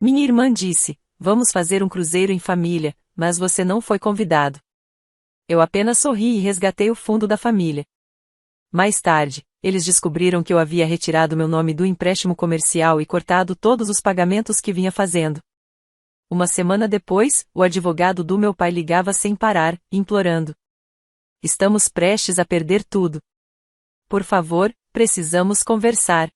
Minha irmã disse: "Vamos fazer um cruzeiro em família, mas você não foi convidado." Eu apenas sorri e resgatei o fundo da família. Mais tarde, eles descobriram que eu havia retirado meu nome do empréstimo comercial e cortado todos os pagamentos que vinha fazendo. Uma semana depois, o advogado do meu pai ligava sem parar, implorando: "Estamos prestes a perder tudo. Por favor, precisamos conversar."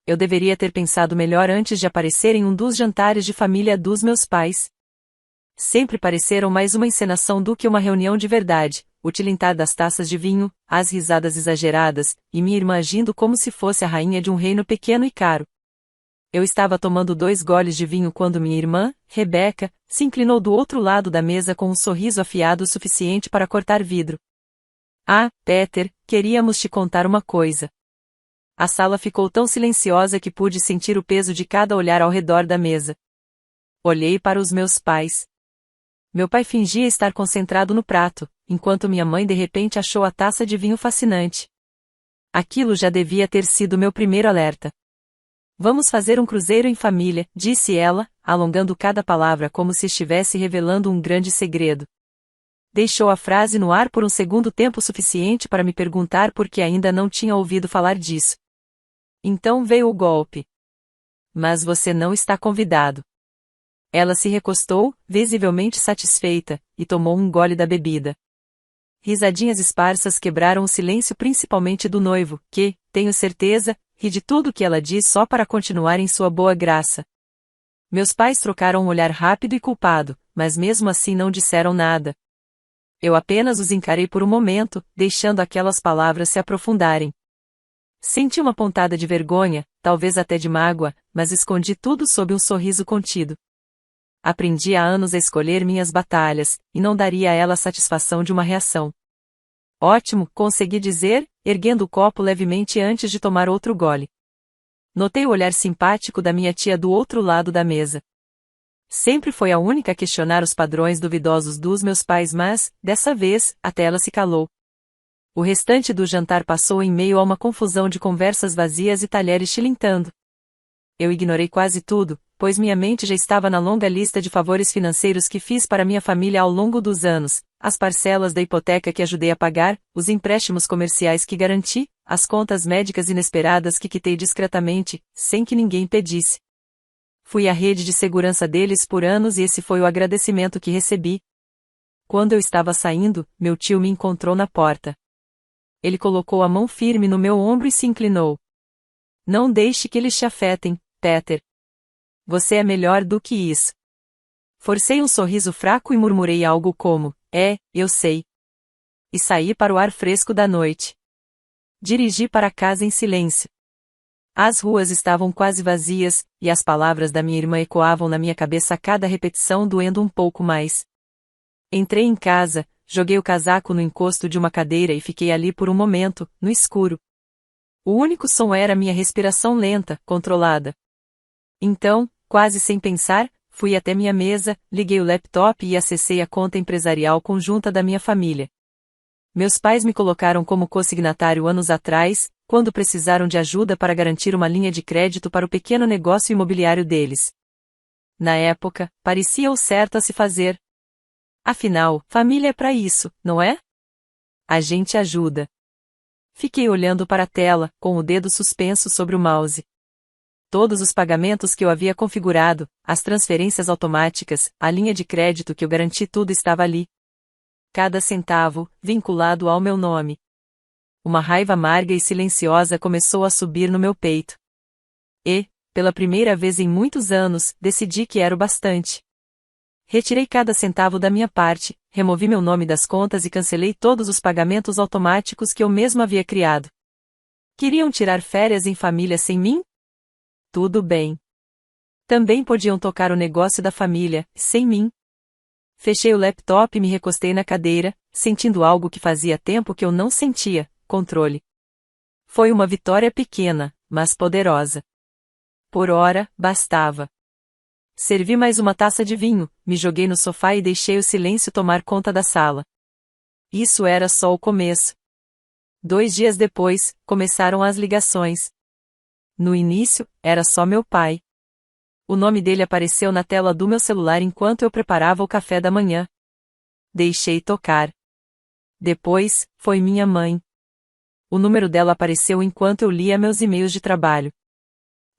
Eu deveria ter pensado melhor antes de aparecer em um dos jantares de família dos meus pais. Sempre pareceram mais uma encenação do que uma reunião de verdade, o tilintar das taças de vinho, as risadas exageradas, e minha irmã agindo como se fosse a rainha de um reino pequeno e caro. Eu estava tomando 2 goles de vinho quando minha irmã, Rebeca, se inclinou do outro lado da mesa com um sorriso afiado o suficiente para cortar vidro. "Ah, Peter, queríamos te contar uma coisa." A sala ficou tão silenciosa que pude sentir o peso de cada olhar ao redor da mesa. Olhei para os meus pais. Meu pai fingia estar concentrado no prato, enquanto minha mãe de repente achou a taça de vinho fascinante. Aquilo já devia ter sido meu primeiro alerta. "Vamos fazer um cruzeiro em família", disse ela, alongando cada palavra como se estivesse revelando um grande segredo. Deixou a frase no ar por um segundo tempo suficiente para me perguntar por que ainda não tinha ouvido falar disso. Então veio o golpe. "Mas você não está convidado." Ela se recostou, visivelmente satisfeita, e tomou um gole da bebida. Risadinhas esparsas quebraram o silêncio, principalmente do noivo, que, tenho certeza, ri de tudo que ela diz só para continuar em sua boa graça. Meus pais trocaram um olhar rápido e culpado, mas mesmo assim não disseram nada. Eu apenas os encarei por um momento, deixando aquelas palavras se aprofundarem. Senti uma pontada de vergonha, talvez até de mágoa, mas escondi tudo sob um sorriso contido. Aprendi há anos a escolher minhas batalhas, e não daria a ela a satisfação de uma reação. "Ótimo", consegui dizer, erguendo o copo levemente antes de tomar outro gole. Notei o olhar simpático da minha tia do outro lado da mesa. Sempre foi a única a questionar os padrões duvidosos dos meus pais, mas, dessa vez, até ela se calou. O restante do jantar passou em meio a uma confusão de conversas vazias e talheres tilintando. Eu ignorei quase tudo, pois minha mente já estava na longa lista de favores financeiros que fiz para minha família ao longo dos anos, as parcelas da hipoteca que ajudei a pagar, os empréstimos comerciais que garanti, as contas médicas inesperadas que quitei discretamente, sem que ninguém pedisse. Fui a rede de segurança deles por anos e esse foi o agradecimento que recebi. Quando eu estava saindo, meu tio me encontrou na porta. Ele colocou a mão firme no meu ombro e se inclinou. "Não deixe que eles te afetem, Peter. Você é melhor do que isso." Forcei um sorriso fraco e murmurei algo como: "Eu sei." E saí para o ar fresco da noite. Dirigi para casa em silêncio. As ruas estavam quase vazias, e as palavras da minha irmã ecoavam na minha cabeça a cada repetição, doendo um pouco mais. Entrei em casa, joguei o casaco no encosto de uma cadeira e fiquei ali por um momento, no escuro. O único som era minha respiração lenta, controlada. Então, quase sem pensar, fui até minha mesa, liguei o laptop e acessei a conta empresarial conjunta da minha família. Meus pais me colocaram como consignatário anos atrás, quando precisaram de ajuda para garantir uma linha de crédito para o pequeno negócio imobiliário deles. Na época, parecia o certo a se fazer. Afinal, família é para isso, não é? A gente ajuda. Fiquei olhando para a tela, com o dedo suspenso sobre o mouse. Todos os pagamentos que eu havia configurado, as transferências automáticas, a linha de crédito que eu garanti, tudo estava ali. Cada centavo, vinculado ao meu nome. Uma raiva amarga e silenciosa começou a subir no meu peito. E, pela primeira vez em muitos anos, decidi que era o bastante. Retirei cada centavo da minha parte, removi meu nome das contas e cancelei todos os pagamentos automáticos que eu mesmo havia criado. Queriam tirar férias em família sem mim? Tudo bem. Também podiam tocar o negócio da família, sem mim. Fechei o laptop e me recostei na cadeira, sentindo algo que fazia tempo que eu não sentia: controle. Foi uma vitória pequena, mas poderosa. Por hora, bastava. Servi mais uma taça de vinho, me joguei no sofá e deixei o silêncio tomar conta da sala. Isso era só o começo. 2 dias depois, começaram as ligações. No início, era só meu pai. O nome dele apareceu na tela do meu celular enquanto eu preparava o café da manhã. Deixei tocar. Depois, foi minha mãe. O número dela apareceu enquanto eu lia meus e-mails de trabalho.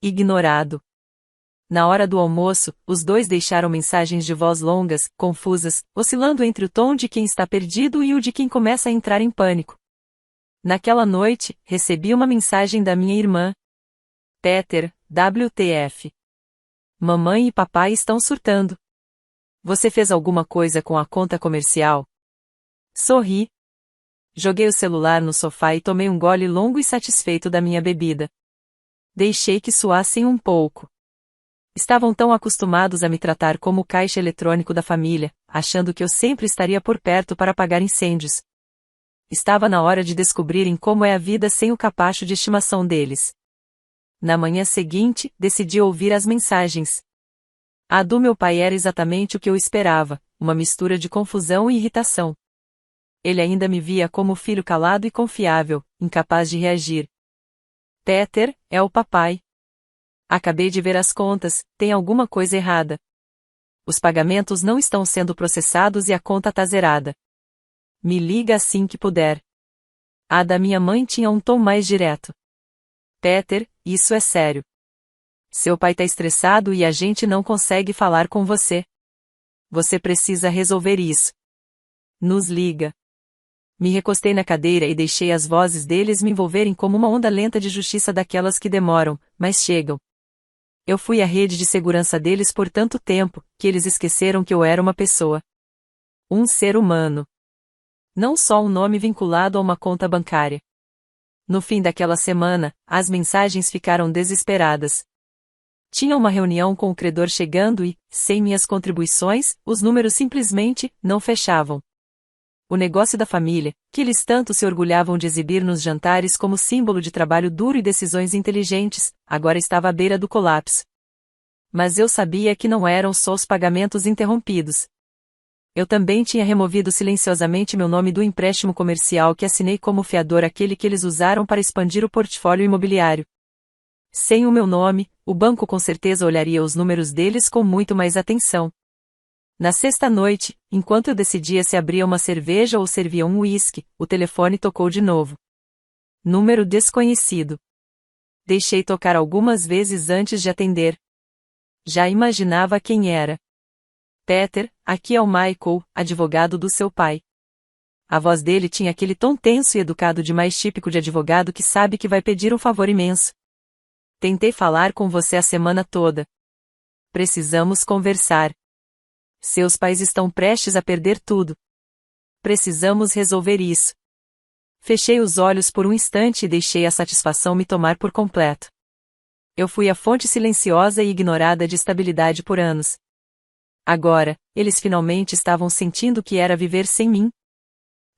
Ignorado. Na hora do almoço, os dois deixaram mensagens de voz longas, confusas, oscilando entre o tom de quem está perdido e o de quem começa a entrar em pânico. Naquela noite, recebi uma mensagem da minha irmã. Peter, WTF. Mamãe e papai estão surtando. Você fez alguma coisa com a conta comercial? Sorri. Joguei o celular no sofá e tomei um gole longo e satisfeito da minha bebida. Deixei que suassem um pouco. Estavam tão acostumados a me tratar como o caixa eletrônico da família, achando que eu sempre estaria por perto para apagar incêndios. Estava na hora de descobrirem como é a vida sem o capacho de estimação deles. Na manhã seguinte, decidi ouvir as mensagens. A do meu pai era exatamente o que eu esperava, uma mistura de confusão e irritação. Ele ainda me via como filho calado e confiável, incapaz de reagir. Peter, é o papai. Acabei de ver as contas, tem alguma coisa errada. Os pagamentos não estão sendo processados e a conta tá zerada. Me liga assim que puder. A da minha mãe tinha um tom mais direto. Peter, isso é sério. Seu pai tá estressado e a gente não consegue falar com você. Você precisa resolver isso. Nos liga. Me recostei na cadeira e deixei as vozes deles me envolverem como uma onda lenta de justiça daquelas que demoram, mas chegam. Eu fui a rede de segurança deles por tanto tempo, que eles esqueceram que eu era uma pessoa. Um ser humano. Não só um nome vinculado a uma conta bancária. No fim daquela semana, as mensagens ficaram desesperadas. Tinha uma reunião com o credor chegando e, sem minhas contribuições, os números simplesmente não fechavam. O negócio da família, que eles tanto se orgulhavam de exibir nos jantares como símbolo de trabalho duro e decisões inteligentes, agora estava à beira do colapso. Mas eu sabia que não eram só os pagamentos interrompidos. Eu também tinha removido silenciosamente meu nome do empréstimo comercial que assinei como fiador, aquele que eles usaram para expandir o portfólio imobiliário. Sem o meu nome, o banco com certeza olharia os números deles com muito mais atenção. Na sexta noite, enquanto eu decidia se abria uma cerveja ou servia um uísque, o telefone tocou de novo. Número desconhecido. Deixei tocar algumas vezes antes de atender. Já imaginava quem era. Peter, aqui é o Michael, advogado do seu pai. A voz dele tinha aquele tom tenso e educado demais, típico de advogado que sabe que vai pedir um favor imenso. Tentei falar com você a semana toda. Precisamos conversar. Seus pais estão prestes a perder tudo. Precisamos resolver isso. Fechei os olhos por um instante e deixei a satisfação me tomar por completo. Eu fui a fonte silenciosa e ignorada de estabilidade por anos. Agora, eles finalmente estavam sentindo o que era viver sem mim.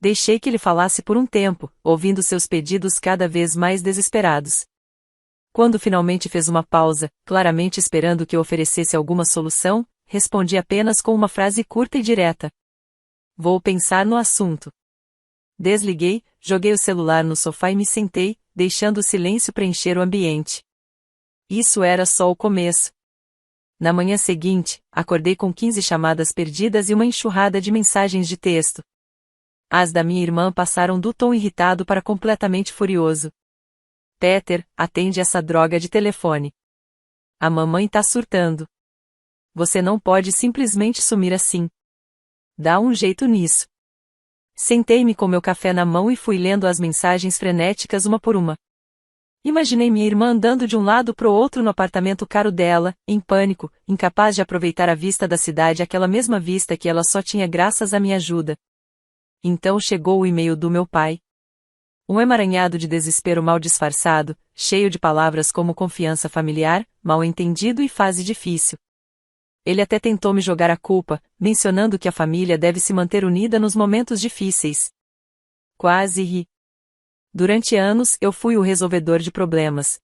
Deixei que ele falasse por um tempo, ouvindo seus pedidos cada vez mais desesperados. Quando finalmente fez uma pausa, claramente esperando que eu oferecesse alguma solução, respondi apenas com uma frase curta e direta. Vou pensar no assunto. Desliguei, joguei o celular no sofá e me sentei, deixando o silêncio preencher o ambiente. Isso era só o começo. Na manhã seguinte, acordei com 15 chamadas perdidas e uma enxurrada de mensagens de texto. As da minha irmã passaram do tom irritado para completamente furioso. Peter, atende essa droga de telefone. A mamãe tá surtando. Você não pode simplesmente sumir assim. Dá um jeito nisso. Sentei-me com meu café na mão e fui lendo as mensagens frenéticas uma por uma. Imaginei minha irmã andando de um lado pro outro no apartamento caro dela, em pânico, incapaz de aproveitar a vista da cidade, aquela mesma vista que ela só tinha graças à minha ajuda. Então chegou o e-mail do meu pai. Um emaranhado de desespero mal disfarçado, cheio de palavras como confiança familiar, mal-entendido e fase difícil. Ele até tentou me jogar a culpa, mencionando que a família deve se manter unida nos momentos difíceis. Quase ri. Durante anos eu fui o resolvedor de problemas.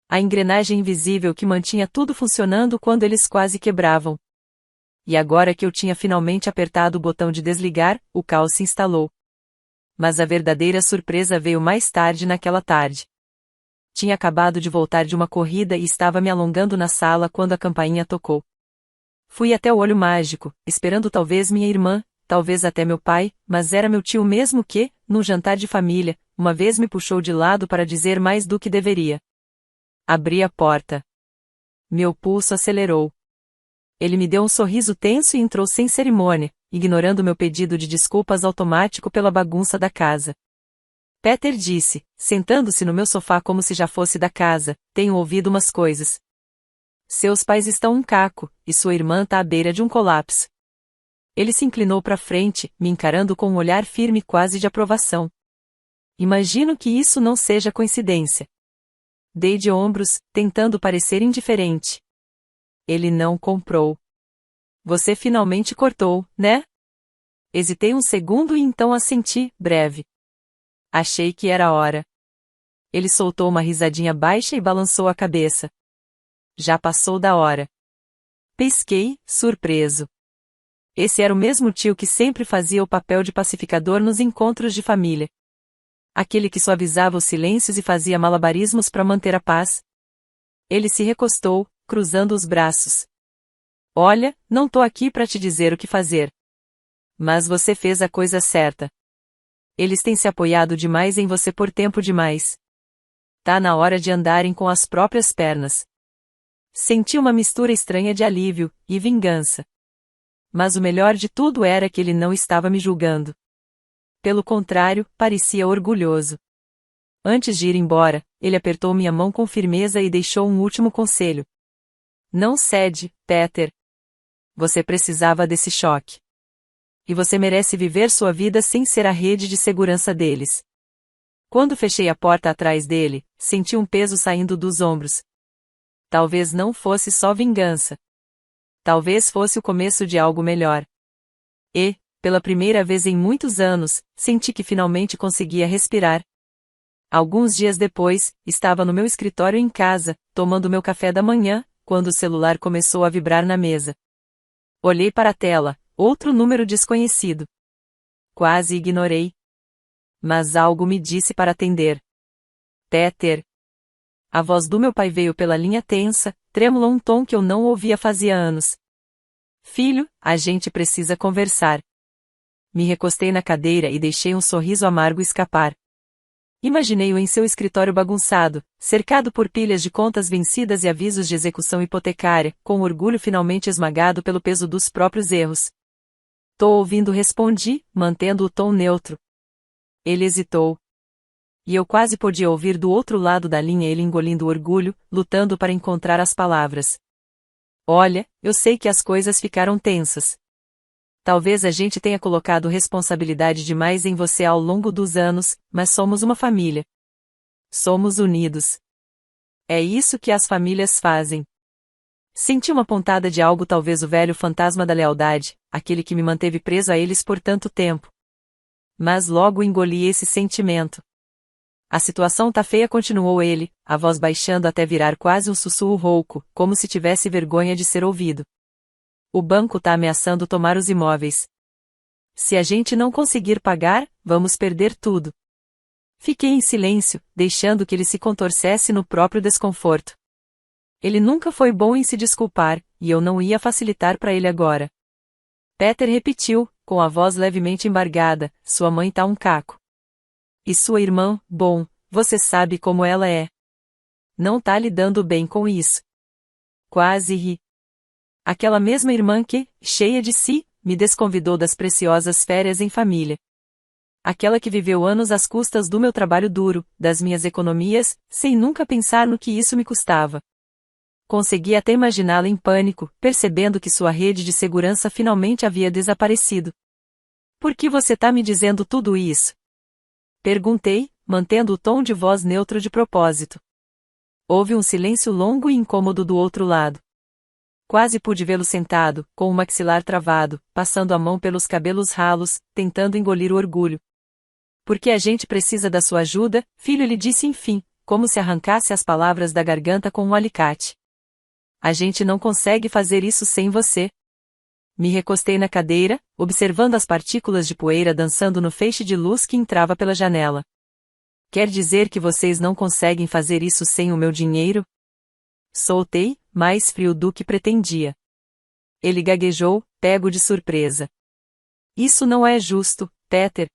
A engrenagem invisível que mantinha tudo funcionando quando eles quase quebravam. E agora que eu tinha finalmente apertado o botão de desligar, o caos se instalou. Mas a verdadeira surpresa veio mais tarde naquela tarde. Tinha acabado de voltar de uma corrida e estava me alongando na sala quando a campainha tocou. Fui até o olho mágico, esperando talvez minha irmã, talvez até meu pai, mas era meu tio mesmo que, num jantar de família, uma vez me puxou de lado para dizer mais do que deveria. Abri a porta. Meu pulso acelerou. Ele me deu um sorriso tenso e entrou sem cerimônia, ignorando meu pedido de desculpas automático pela bagunça da casa. Peter disse, sentando-se no meu sofá como se já fosse da casa, tenho ouvido umas coisas. Seus pais estão um caco, e sua irmã tá à beira de um colapso. Ele se inclinou para frente, me encarando com um olhar firme quase de aprovação. Imagino que isso não seja coincidência. Dei de ombros, tentando parecer indiferente. Ele não comprou. Você finalmente cortou, né? Hesitei um segundo e então assenti, breve. Achei que era a hora. Ele soltou uma risadinha baixa e balançou a cabeça. Já passou da hora. Pisquei, surpreso. Esse era o mesmo tio que sempre fazia o papel de pacificador nos encontros de família. Aquele que suavizava os silêncios e fazia malabarismos para manter a paz. Ele se recostou, cruzando os braços. Olha, não tô aqui para te dizer o que fazer. Mas você fez a coisa certa. Eles têm se apoiado demais em você por tempo demais. Tá na hora de andarem com as próprias pernas. Senti uma mistura estranha de alívio e vingança. Mas o melhor de tudo era que ele não estava me julgando. Pelo contrário, parecia orgulhoso. Antes de ir embora, ele apertou minha mão com firmeza e deixou um último conselho. Não cede, Peter. Você precisava desse choque. E você merece viver sua vida sem ser a rede de segurança deles. Quando fechei a porta atrás dele, senti um peso saindo dos ombros. Talvez não fosse só vingança. Talvez fosse o começo de algo melhor. E, pela primeira vez em muitos anos, senti que finalmente conseguia respirar. Alguns dias depois, estava no meu escritório em casa, tomando meu café da manhã, quando o celular começou a vibrar na mesa. Olhei para a tela, outro número desconhecido. Quase ignorei. Mas algo me disse para atender. Peter. A voz do meu pai veio pela linha tensa, trêmula um tom que eu não ouvia fazia anos. Filho, a gente precisa conversar. Me recostei na cadeira e deixei um sorriso amargo escapar. Imaginei-o em seu escritório bagunçado, cercado por pilhas de contas vencidas e avisos de execução hipotecária, com o orgulho finalmente esmagado pelo peso dos próprios erros. Tô ouvindo, respondi, mantendo o tom neutro. Ele hesitou. E eu quase podia ouvir do outro lado da linha ele engolindo o orgulho, lutando para encontrar as palavras. Olha, eu sei que as coisas ficaram tensas. Talvez a gente tenha colocado responsabilidade demais em você ao longo dos anos, mas somos uma família. Somos unidos. É isso que as famílias fazem. Senti uma pontada de algo, talvez o velho fantasma da lealdade, aquele que me manteve preso a eles por tanto tempo. Mas logo engoli esse sentimento. A situação tá feia, continuou ele, a voz baixando até virar quase um sussurro rouco, como se tivesse vergonha de ser ouvido. O banco tá ameaçando tomar os imóveis. Se a gente não conseguir pagar, vamos perder tudo. Fiquei em silêncio, deixando que ele se contorcesse no próprio desconforto. Ele nunca foi bom em se desculpar, e eu não ia facilitar para ele agora. Peter repetiu, com a voz levemente embargada, sua mãe tá um caco. E sua irmã, bom, você sabe como ela é. Não tá lidando bem com isso. Quase ri. Aquela mesma irmã que, cheia de si, me desconvidou das preciosas férias em família. Aquela que viveu anos às custas do meu trabalho duro, das minhas economias, sem nunca pensar no que isso me custava. Consegui até imaginá-la em pânico, percebendo que sua rede de segurança finalmente havia desaparecido. Por que você tá me dizendo tudo isso? Perguntei, mantendo o tom de voz neutro de propósito. Houve um silêncio longo e incômodo do outro lado. Quase pude vê-lo sentado, com o maxilar travado, passando a mão pelos cabelos ralos, tentando engolir o orgulho. Porque a gente precisa da sua ajuda, filho, ele disse enfim, como se arrancasse as palavras da garganta com um alicate. A gente não consegue fazer isso sem você. Me recostei na cadeira, observando as partículas de poeira dançando no feixe de luz que entrava pela janela. Quer dizer que vocês não conseguem fazer isso sem o meu dinheiro? Soltei, mais frio do que pretendia. Ele gaguejou, pego de surpresa. Isso não é justo, Peter.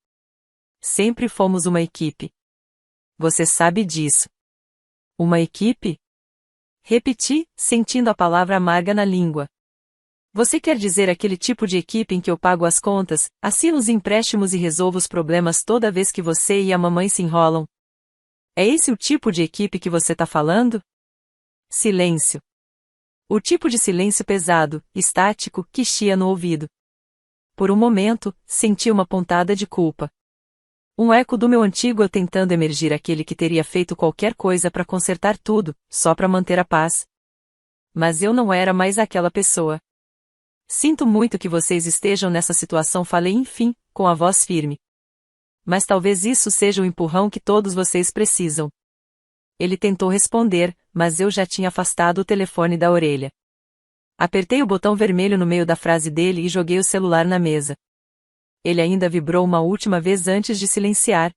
Sempre fomos uma equipe. Você sabe disso. Uma equipe? Repeti, sentindo a palavra amarga na língua. Você quer dizer aquele tipo de equipe em que eu pago as contas, assino os empréstimos e resolvo os problemas toda vez que você e a mamãe se enrolam? É esse o tipo de equipe que você tá falando? Silêncio. O tipo de silêncio pesado, estático, que chia no ouvido. Por um momento, senti uma pontada de culpa. Um eco do meu antigo eu tentando emergir aquele que teria feito qualquer coisa para consertar tudo, só para manter a paz. Mas eu não era mais aquela pessoa. Sinto muito que vocês estejam nessa situação, falei enfim, com a voz firme. Mas talvez isso seja o empurrão que todos vocês precisam. Ele tentou responder, mas eu já tinha afastado o telefone da orelha. Apertei o botão vermelho no meio da frase dele e joguei o celular na mesa. Ele ainda vibrou uma última vez antes de silenciar.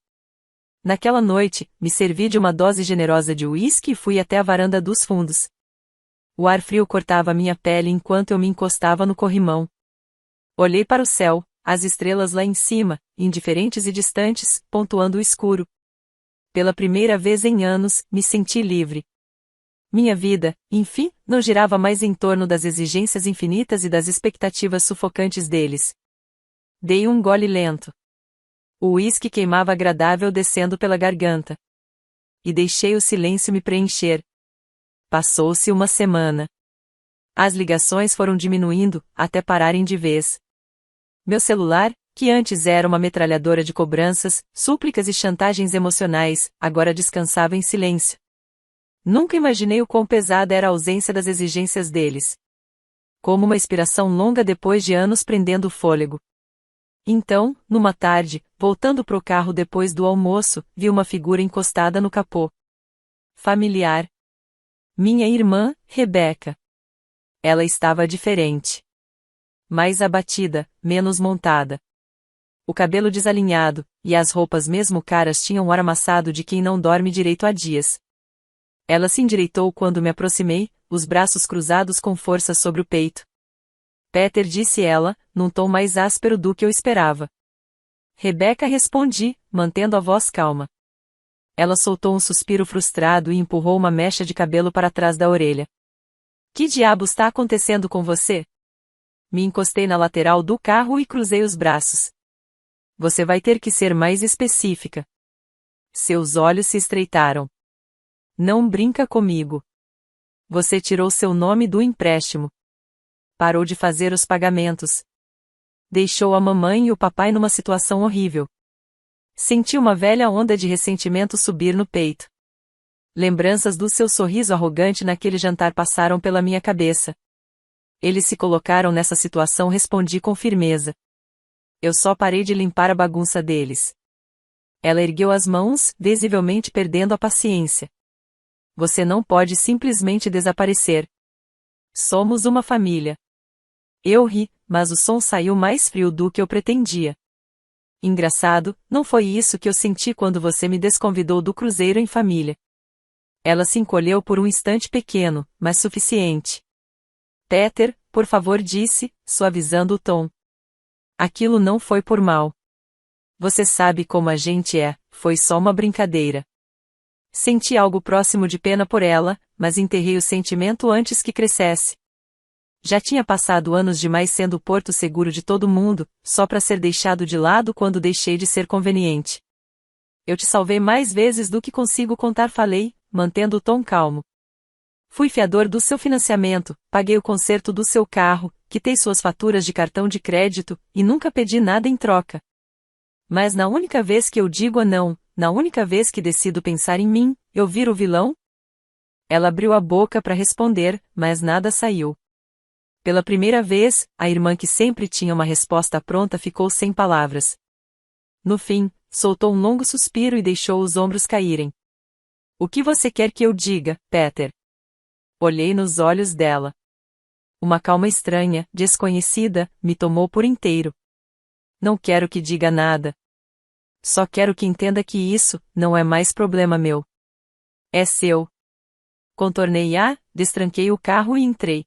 Naquela noite, me servi de uma dose generosa de uísque e fui até a varanda dos fundos. O ar frio cortava minha pele enquanto eu me encostava no corrimão. Olhei para o céu, as estrelas lá em cima, indiferentes e distantes, pontuando o escuro. Pela primeira vez em anos, me senti livre. Minha vida, enfim, não girava mais em torno das exigências infinitas e das expectativas sufocantes deles. Dei um gole lento. O uísque queimava agradável descendo pela garganta. E deixei o silêncio me preencher. Passou-se uma semana. As ligações foram diminuindo, até pararem de vez. Meu celular, que antes era uma metralhadora de cobranças, súplicas e chantagens emocionais, agora descansava em silêncio. Nunca imaginei o quão pesada era a ausência das exigências deles. Como uma expiração longa depois de anos prendendo o fôlego. Então, numa tarde, voltando pro carro depois do almoço, vi uma figura encostada no capô. Familiar. Minha irmã, Rebeca. Ela estava diferente. Mais abatida, menos montada. O cabelo desalinhado, e as roupas mesmo caras tinham o ar amassado de quem não dorme direito há dias. Ela se endireitou quando me aproximei, os braços cruzados com força sobre o peito. Peter, disse ela, num tom mais áspero do que eu esperava. Rebeca, respondi, mantendo a voz calma. Ela soltou um suspiro frustrado e empurrou uma mecha de cabelo para trás da orelha. Que diabo está acontecendo com você? Me encostei na lateral do carro e cruzei os braços. Você vai ter que ser mais específica. Seus olhos se estreitaram. Não brinca comigo. Você tirou seu nome do empréstimo. Parou de fazer os pagamentos. Deixou a mamãe e o papai numa situação horrível. Senti uma velha onda de ressentimento subir no peito. Lembranças do seu sorriso arrogante naquele jantar passaram pela minha cabeça. Eles se colocaram nessa situação, respondi com firmeza. Eu só parei de limpar a bagunça deles. Ela ergueu as mãos, visivelmente perdendo a paciência. Você não pode simplesmente desaparecer. Somos uma família. Eu ri, mas o som saiu mais frio do que eu pretendia. Engraçado, não foi isso que eu senti quando você me desconvidou do cruzeiro em família. Ela se encolheu por um instante pequeno, mas suficiente. Peter, por favor, disse, suavizando o tom. Aquilo não foi por mal. Você sabe como a gente é, foi só uma brincadeira. Senti algo próximo de pena por ela, mas enterrei o sentimento antes que crescesse. Já tinha passado anos demais sendo o porto seguro de todo mundo, só para ser deixado de lado quando deixei de ser conveniente. Eu te salvei mais vezes do que consigo contar, falei, mantendo o tom calmo. Fui fiador do seu financiamento, paguei o conserto do seu carro, quitei suas faturas de cartão de crédito, e nunca pedi nada em troca. Mas na única vez que eu digo não, na única vez que decido pensar em mim, eu viro o vilão? Ela abriu a boca para responder, mas nada saiu. Pela primeira vez, a irmã que sempre tinha uma resposta pronta ficou sem palavras. No fim, soltou um longo suspiro e deixou os ombros caírem. O que você quer que eu diga, Peter? Olhei nos olhos dela. Uma calma estranha, desconhecida, me tomou por inteiro. Não quero que diga nada. Só quero que entenda que isso não é mais problema meu. É seu. Contornei-a, destranquei o carro e entrei.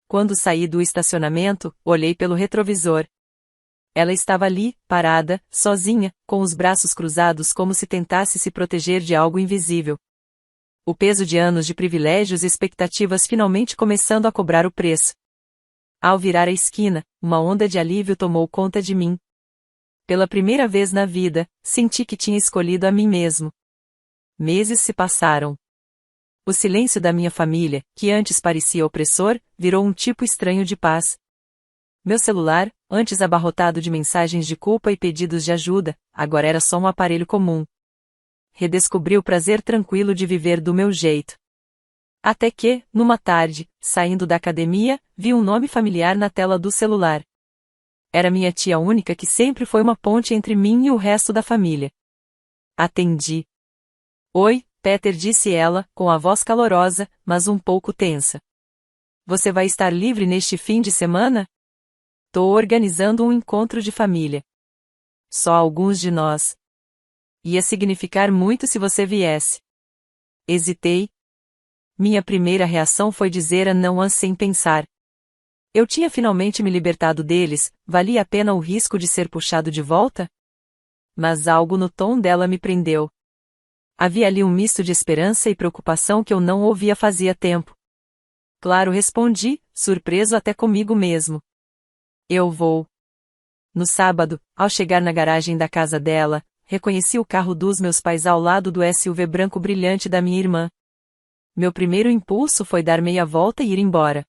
Quando saí do estacionamento, olhei pelo retrovisor. Ela estava ali, parada, sozinha, com os braços cruzados como se tentasse se proteger de algo invisível. O peso de anos de privilégios e expectativas finalmente começando a cobrar o preço. Ao virar a esquina, uma onda de alívio tomou conta de mim. Pela primeira vez na vida, senti que tinha escolhido a mim mesmo. Meses se passaram. O silêncio da minha família, que antes parecia opressor, virou um tipo estranho de paz. Meu celular, antes abarrotado de mensagens de culpa e pedidos de ajuda, agora era só um aparelho comum. Redescobri o prazer tranquilo de viver do meu jeito. Até que, numa tarde, saindo da academia, vi um nome familiar na tela do celular. Era minha tia única que sempre foi uma ponte entre mim e o resto da família. Atendi. Oi, Peter, disse ela, com a voz calorosa, mas um pouco tensa. Você vai estar livre neste fim de semana? Tô organizando um encontro de família. Só alguns de nós. Ia significar muito se você viesse. Hesitei. Minha primeira reação foi dizer a não sem pensar. Eu tinha finalmente me libertado deles, valia a pena o risco de ser puxado de volta? Mas algo no tom dela me prendeu. Havia ali um misto de esperança e preocupação que eu não ouvia fazia tempo. Claro, respondi, surpreso até comigo mesmo. Eu vou. No sábado, ao chegar na garagem da casa dela, reconheci o carro dos meus pais ao lado do SUV branco brilhante da minha irmã. Meu primeiro impulso foi dar meia volta e ir embora.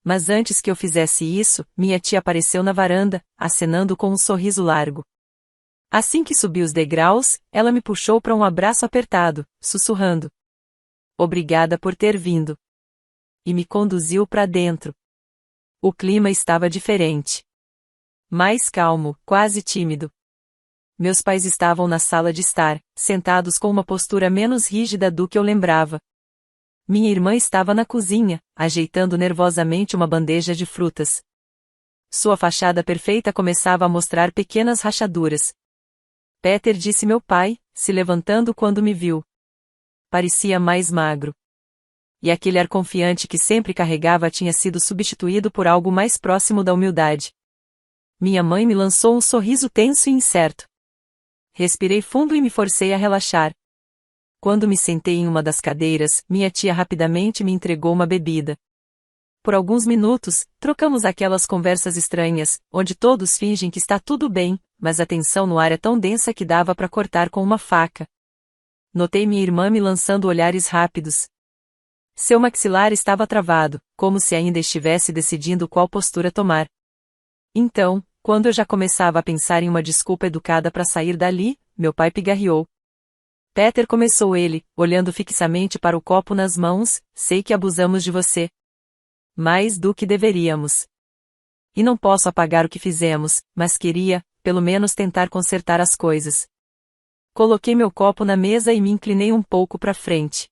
Mas antes que eu fizesse isso, minha tia apareceu na varanda, acenando com um sorriso largo. Assim que subi os degraus, ela me puxou para um abraço apertado, sussurrando: "Obrigada por ter vindo." E me conduziu para dentro. O clima estava diferente. Mais calmo, quase tímido. Meus pais estavam na sala de estar, sentados com uma postura menos rígida do que eu lembrava. Minha irmã estava na cozinha, ajeitando nervosamente uma bandeja de frutas. Sua fachada perfeita começava a mostrar pequenas rachaduras. Peter, disse meu pai, se levantando quando me viu. Parecia mais magro. E aquele ar confiante que sempre carregava tinha sido substituído por algo mais próximo da humildade. Minha mãe me lançou um sorriso tenso e incerto. Respirei fundo e me forcei a relaxar. Quando me sentei em uma das cadeiras, minha tia rapidamente me entregou uma bebida. Por alguns minutos, trocamos aquelas conversas estranhas, onde todos fingem que está tudo bem, mas a tensão no ar é tão densa que dava para cortar com uma faca. Notei minha irmã me lançando olhares rápidos. Seu maxilar estava travado, como se ainda estivesse decidindo qual postura tomar. Então, quando eu já começava a pensar em uma desculpa educada para sair dali, meu pai pigarreou. Peter, começou ele, olhando fixamente para o copo nas mãos, sei que abusamos de você. Mais do que deveríamos. E não posso apagar o que fizemos, mas queria, pelo menos tentar consertar as coisas. Coloquei meu copo na mesa e me inclinei um pouco para frente.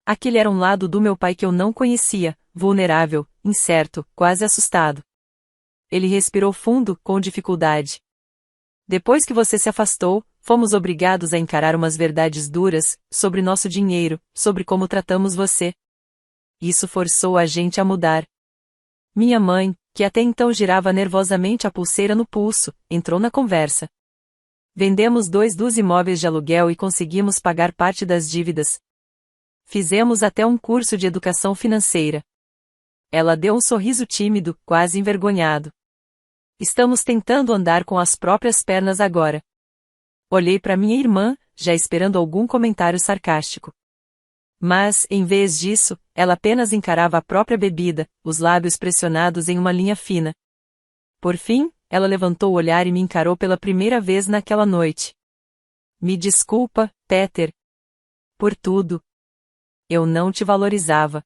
Aquele era um lado do meu pai que eu não conhecia, vulnerável, incerto, quase assustado. Ele respirou fundo, com dificuldade. Depois que você se afastou, fomos obrigados a encarar umas verdades duras, sobre nosso dinheiro, sobre como tratamos você. Isso forçou a gente a mudar. Minha mãe, que até então girava nervosamente a pulseira no pulso, entrou na conversa. Vendemos 2 dos imóveis de aluguel e conseguimos pagar parte das dívidas. Fizemos até um curso de educação financeira. Ela deu um sorriso tímido, quase envergonhado. Estamos tentando andar com as próprias pernas agora. Olhei para minha irmã, já esperando algum comentário sarcástico. Mas, em vez disso, ela apenas encarava a própria bebida, os lábios pressionados em uma linha fina. Por fim, ela levantou o olhar e me encarou pela primeira vez naquela noite. Me desculpa, Peter. Por tudo. Eu não te valorizava.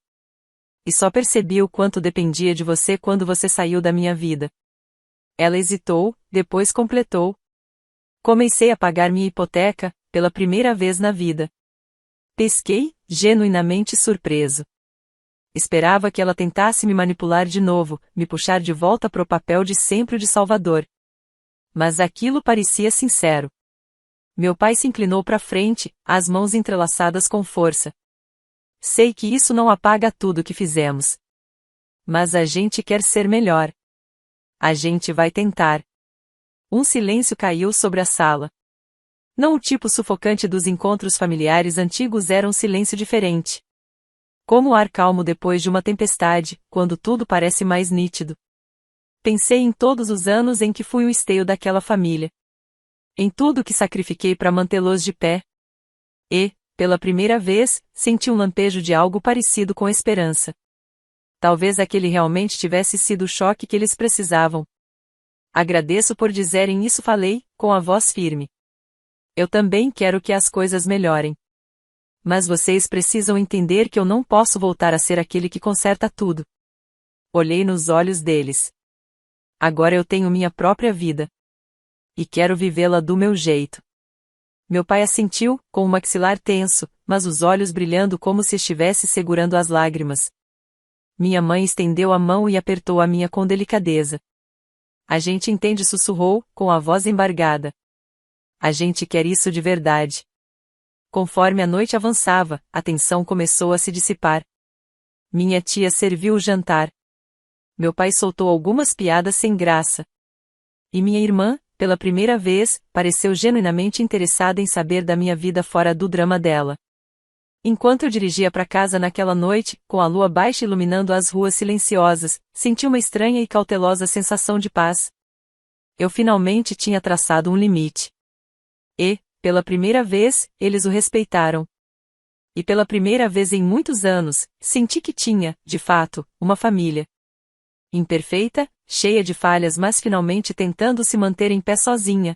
E só percebi o quanto dependia de você quando você saiu da minha vida. Ela hesitou, depois completou. Comecei a pagar minha hipoteca, pela primeira vez na vida. Pesquei, genuinamente surpreso. Esperava que ela tentasse me manipular de novo, me puxar de volta pro papel de sempre o de salvador. Mas aquilo parecia sincero. Meu pai se inclinou para frente, as mãos entrelaçadas com força. Sei que isso não apaga tudo que fizemos. Mas a gente quer ser melhor. A gente vai tentar. Um silêncio caiu sobre a sala. Não o tipo sufocante dos encontros familiares antigos, era um silêncio diferente. Como o ar calmo depois de uma tempestade, quando tudo parece mais nítido. Pensei em todos os anos em que fui o esteio daquela família. Em tudo que sacrifiquei para mantê-los de pé. E, pela primeira vez, senti um lampejo de algo parecido com esperança. Talvez aquele realmente tivesse sido o choque que eles precisavam. Agradeço por dizerem isso, falei, com a voz firme. Eu também quero que as coisas melhorem. Mas vocês precisam entender que eu não posso voltar a ser aquele que conserta tudo. Olhei nos olhos deles. Agora eu tenho minha própria vida. E quero vivê-la do meu jeito. Meu pai assentiu, com o maxilar tenso, mas os olhos brilhando como se estivesse segurando as lágrimas. Minha mãe estendeu a mão e apertou a minha com delicadeza. A gente entende, sussurrou, com a voz embargada. A gente quer isso de verdade. Conforme a noite avançava, a tensão começou a se dissipar. Minha tia serviu o jantar. Meu pai soltou algumas piadas sem graça. E minha irmã, pela primeira vez, pareceu genuinamente interessada em saber da minha vida fora do drama dela. Enquanto eu dirigia para casa naquela noite, com a lua baixa iluminando as ruas silenciosas, senti uma estranha e cautelosa sensação de paz. Eu finalmente tinha traçado um limite. E, pela primeira vez, eles o respeitaram. E pela primeira vez em muitos anos, senti que tinha, de fato, uma família. Imperfeita, cheia de falhas, mas finalmente tentando se manter em pé sozinha.